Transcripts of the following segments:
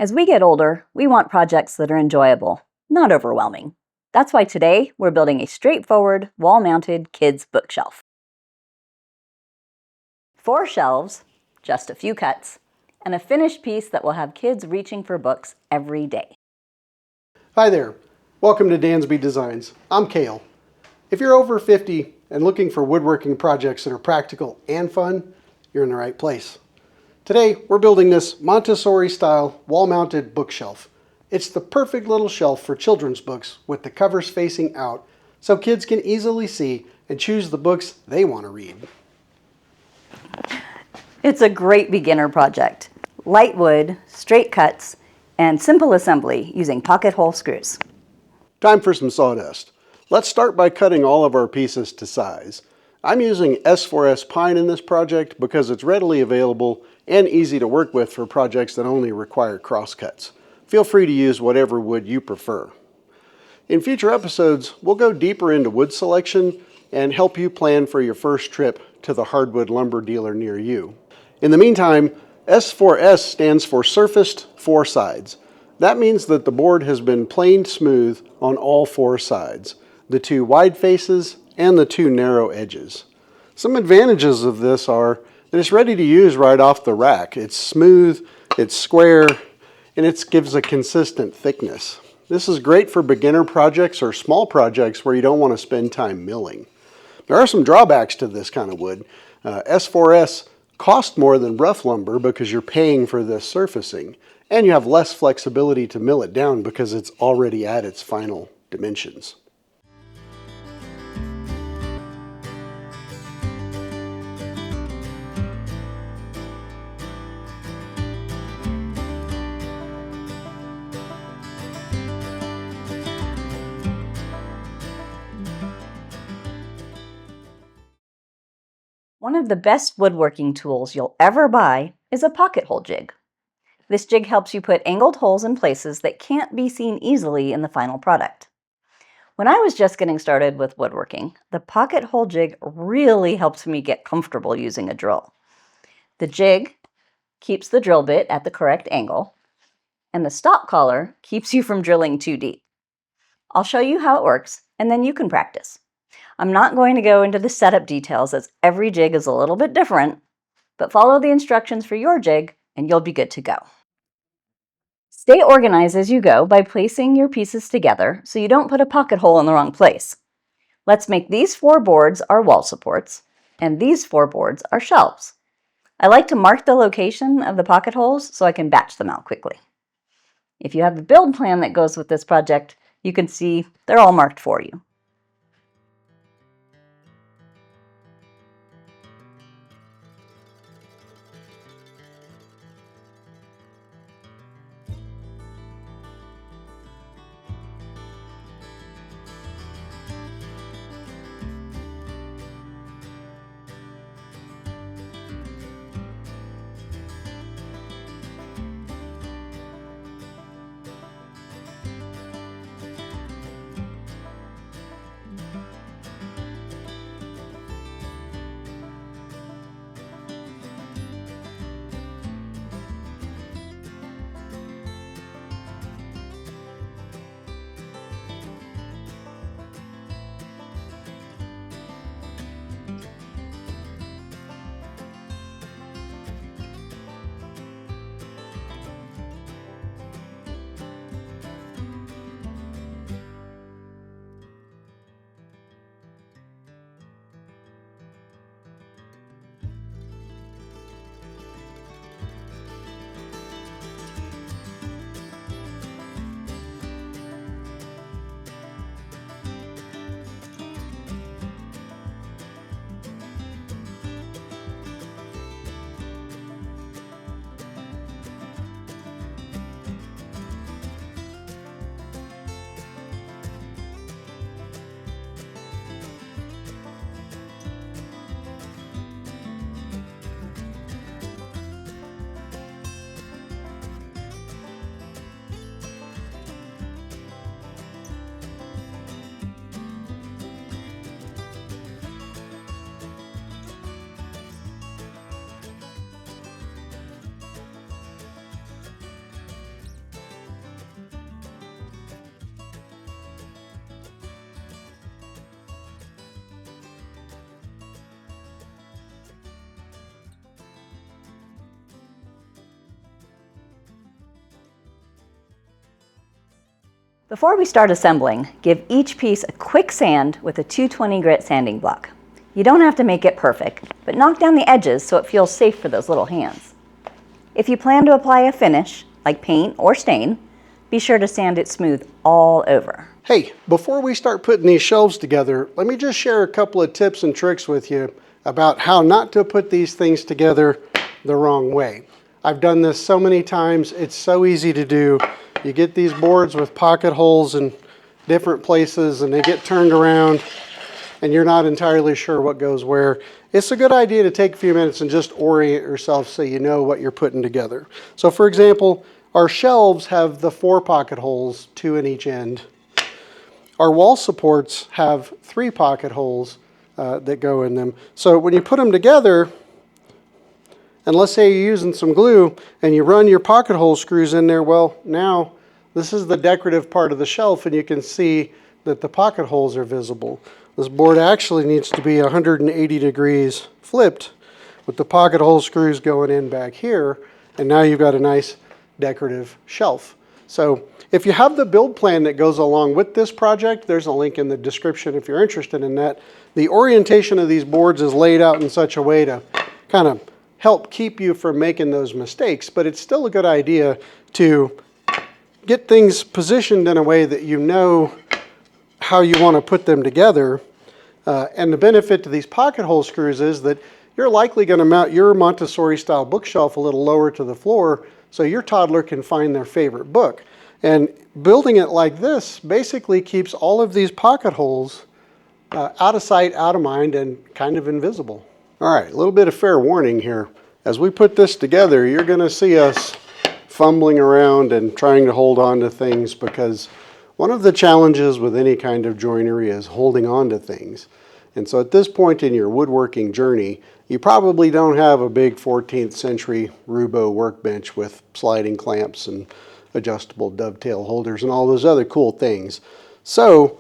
As we get older, we want projects that are enjoyable, not overwhelming. That's why today we're building a straightforward, wall-mounted kids' bookshelf. 4 shelves, just a few cuts, and a finished piece that will have kids reaching for books every day. Hi there. Welcome to Dansbee Designs. I'm Cale. If you're over 50 and looking for woodworking projects that are practical and fun, you're in the right place. Today, we're building this Montessori-style wall-mounted bookshelf. It's the perfect little shelf for children's books with the covers facing out so kids can easily see and choose the books they want to read. It's a great beginner project. Light wood, straight cuts, and simple assembly using pocket hole screws. Time for some sawdust. Let's start by cutting all of our pieces to size. I'm using S4S pine in this project because it's readily available and easy to work with for projects that only require crosscuts. Feel free to use whatever wood you prefer. In future episodes, we'll go deeper into wood selection and help you plan for your first trip to the hardwood lumber dealer near you. In the meantime, S4S stands for Surfaced 4 Sides. That means that the board has been planed smooth on all 4 sides, the 2 wide faces and the 2 narrow edges. Some advantages of this are that it's ready to use right off the rack. It's smooth, it's square, and it gives a consistent thickness. This is great for beginner projects or small projects where you don't want to spend time milling. There are some drawbacks to this kind of wood. S4S costs more than rough lumber because you're paying for this surfacing, and you have less flexibility to mill it down because it's already at its final dimensions. One of the best woodworking tools you'll ever buy is a pocket hole jig. This jig helps you put angled holes in places that can't be seen easily in the final product. When I was just getting started with woodworking, the pocket hole jig really helped me get comfortable using a drill. The jig keeps the drill bit at the correct angle, and the stop collar keeps you from drilling too deep. I'll show you how it works, and then you can practice. I'm not going to go into the setup details as every jig is a little bit different, but follow the instructions for your jig and you'll be good to go. Stay organized as you go by placing your pieces together so you don't put a pocket hole in the wrong place. Let's make these 4 boards our wall supports and these 4 boards our shelves. I like to mark the location of the pocket holes so I can batch them out quickly. If you have the build plan that goes with this project, you can see they're all marked for you. Before we start assembling, give each piece a quick sand with a 220 grit sanding block. You don't have to make it perfect, but knock down the edges so it feels safe for those little hands. If you plan to apply a finish, like paint or stain, be sure to sand it smooth all over. Hey, before we start putting these shelves together, let me just share a couple of tips and tricks with you about how not to put these things together the wrong way. I've done this so many times, it's so easy to do. You get these boards with pocket holes in different places and they get turned around and you're not entirely sure what goes where. It's a good idea to take a few minutes and just orient yourself so you know what you're putting together. So for example, our shelves have the 4 pocket holes, 2 in each end. Our wall supports have 3 pocket holes that go in them. So when you put them together, and let's say you're using some glue and you run your pocket hole screws in there, well, now this is the decorative part of the shelf and you can see that the pocket holes are visible. This board actually needs to be 180 degrees flipped with the pocket hole screws going in back here, and now you've got a nice decorative shelf. So if you have the build plan that goes along with this project, there's a link in the description if you're interested in that. The orientation of these boards is laid out in such a way to kind of help keep you from making those mistakes, but it's still a good idea to get things positioned in a way that you know how you want to put them together. And the benefit to these pocket hole screws is that you're likely going to mount your Montessori-style bookshelf a little lower to the floor so your toddler can find their favorite book. And building it like this basically keeps all of these pocket holes out of sight, out of mind, and kind of invisible. All right, a little bit of fair warning here. As we put this together, you're going to see us fumbling around and trying to hold on to things, because one of the challenges with any kind of joinery is holding on to things. And so at this point in your woodworking journey, you probably don't have a big 14th century Roubo workbench with sliding clamps and adjustable dovetail holders and all those other cool things. So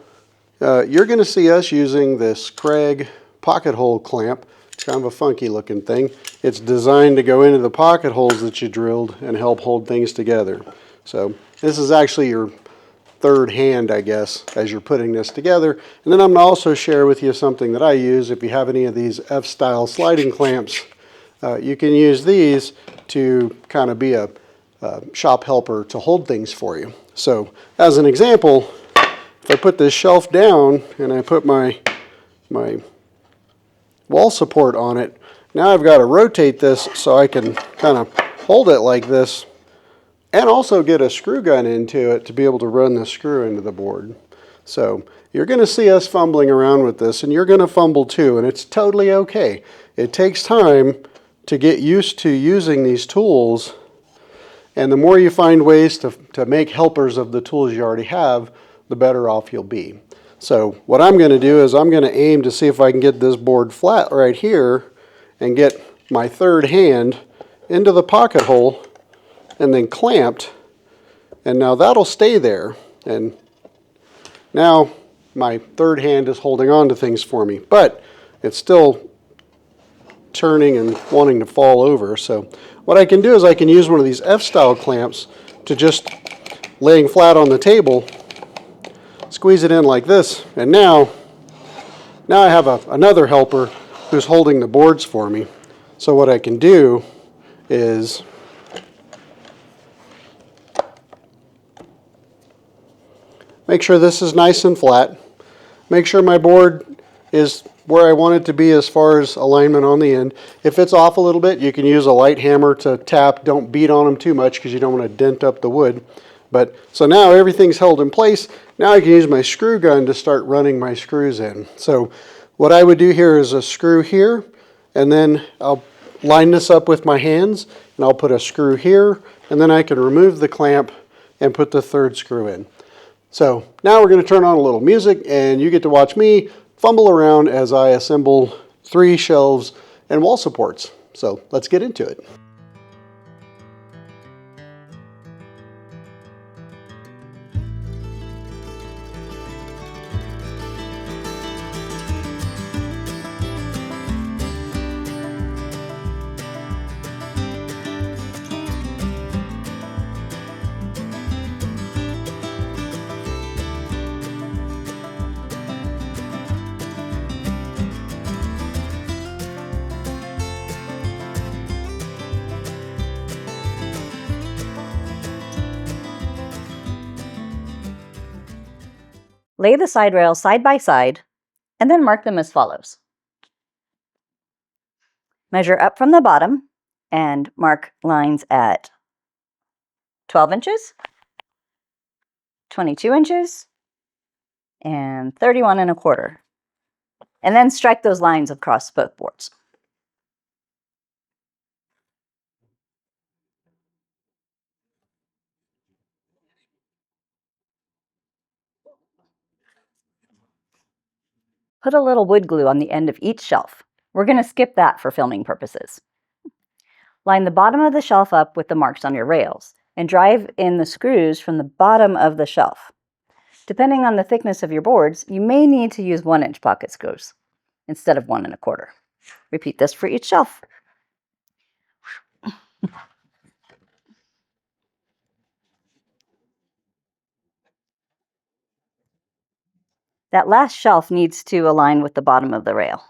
you're going to see us using this Craig pocket hole clamp. It's kind of a funky looking thing. It's designed to go into the pocket holes that you drilled and help hold things together. So this is actually your third hand, I guess, as you're putting this together. And then I'm going to also share with you something that I use. If you have any of these F-style sliding clamps, you can use these to kind of be a shop helper to hold things for you. So as an example, if I put this shelf down and I put my wall support on it, now I've got to rotate this so I can kind of hold it like this and also get a screw gun into it to be able to run the screw into the board. So you're going to see us fumbling around with this, and you're going to fumble too, and it's totally okay. It takes time to get used to using these tools, and the more you find ways to make helpers of the tools you already have, the better off you'll be. So what I'm going to do is I'm going to aim to see if I can get this board flat right here and get my third hand into the pocket hole and then clamped, and now that'll stay there, and now my third hand is holding on to things for me, but it's still turning and wanting to fall over. So what I can do is I can use one of these F-style clamps to just laying flat on the table, squeeze it in like this, and now I have another helper who's holding the boards for me. So what I can do is make sure this is nice and flat. Make sure my board is where I want it to be as far as alignment on the end. If it's off a little bit, you can use a light hammer to tap. Don't beat on them too much because you don't want to dent up the wood. But so now everything's held in place. Now I can use my screw gun to start running my screws in. So what I would do here is a screw here, and then I'll line this up with my hands, and I'll put a screw here, and then I can remove the clamp and put the third screw in. So now we're going to turn on a little music, and you get to watch me fumble around as I assemble 3 shelves and wall supports. So let's get into it. Lay the side rails side by side and then mark them as follows. Measure up from the bottom and mark lines at 12 inches, 22 inches, and 31 1/4. And then strike those lines across both boards. Put a little wood glue on the end of each shelf. We're going to skip that for filming purposes. Line the bottom of the shelf up with the marks on your rails and drive in the screws from the bottom of the shelf. Depending on the thickness of your boards, you may need to use 1-inch pocket screws instead of 1 1/4. Repeat this for each shelf. That last shelf needs to align with the bottom of the rail.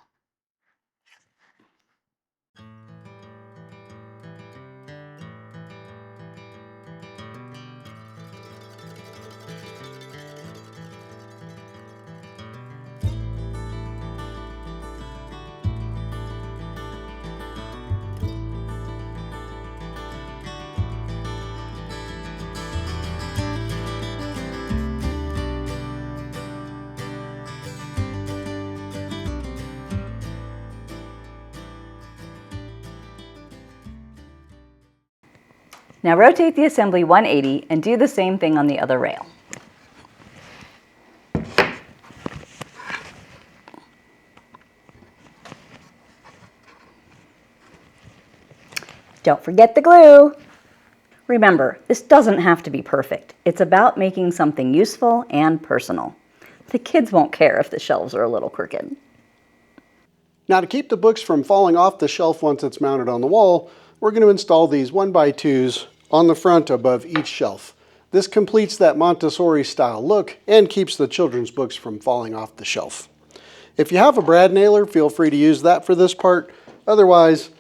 Now rotate the assembly 180 and do the same thing on the other rail. Don't forget the glue! Remember, this doesn't have to be perfect. It's about making something useful and personal. The kids won't care if the shelves are a little crooked. Now, to keep the books from falling off the shelf once it's mounted on the wall, we're going to install these 1x2s on the front above each shelf. This completes that Montessori-style look and keeps the children's books from falling off the shelf. If you have a brad nailer, feel free to use that for this part. Otherwise,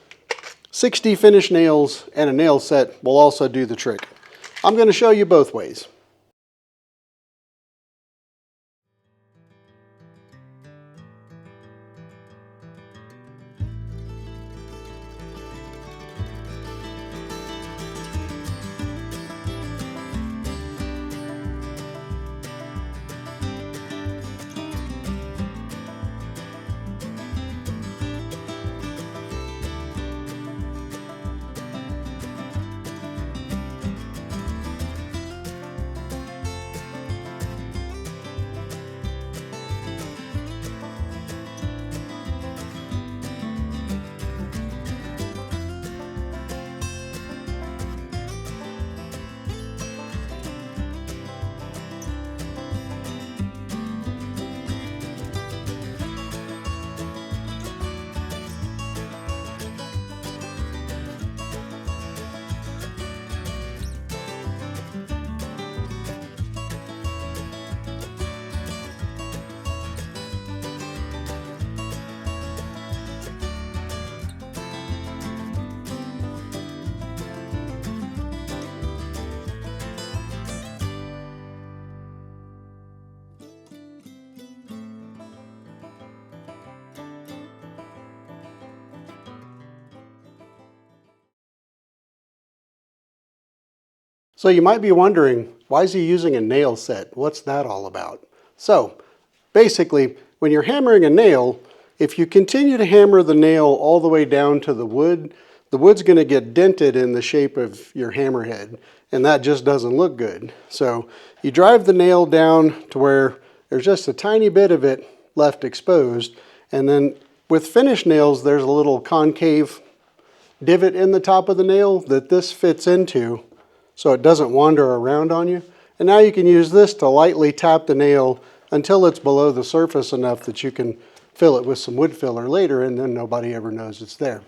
60 finished nails and a nail set will also do the trick. I'm going to show you both ways. So you might be wondering, why is he using a nail set? What's that all about? So basically, when you're hammering a nail, if you continue to hammer the nail all the way down to the wood's going to get dented in the shape of your hammerhead, and that just doesn't look good. So you drive the nail down to where there's just a tiny bit of it left exposed, and then with finished nails, there's a little concave divot in the top of the nail that this fits into so it doesn't wander around on you. And now you can use this to lightly tap the nail until it's below the surface enough that you can fill it with some wood filler later, and then nobody ever knows it's there.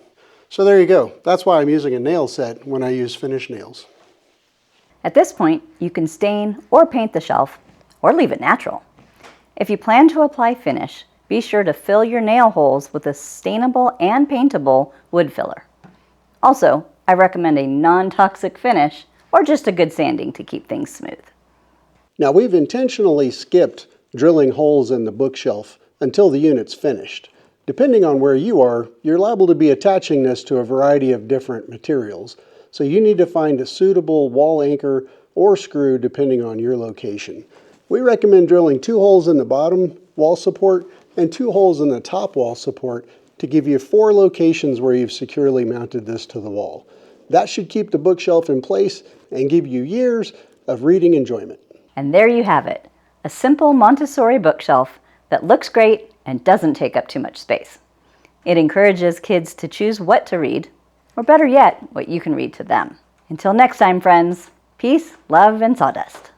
So there you go. That's why I'm using a nail set when I use finished nails. At this point, you can stain or paint the shelf or leave it natural. If you plan to apply finish, be sure to fill your nail holes with a stainable and paintable wood filler. Also, I recommend a non-toxic finish or just a good sanding to keep things smooth. Now we've intentionally skipped drilling holes in the bookshelf until the unit's finished. Depending on where you are, you're liable to be attaching this to a variety of different materials, so you need to find a suitable wall anchor or screw depending on your location. We recommend drilling 2 holes in the bottom wall support and 2 holes in the top wall support to give you 4 locations where you've securely mounted this to the wall. That should keep the bookshelf in place and give you years of reading enjoyment. And there you have it, a simple Montessori bookshelf that looks great and doesn't take up too much space. It encourages kids to choose what to read, or better yet, what you can read to them. Until next time, friends, peace, love, and sawdust.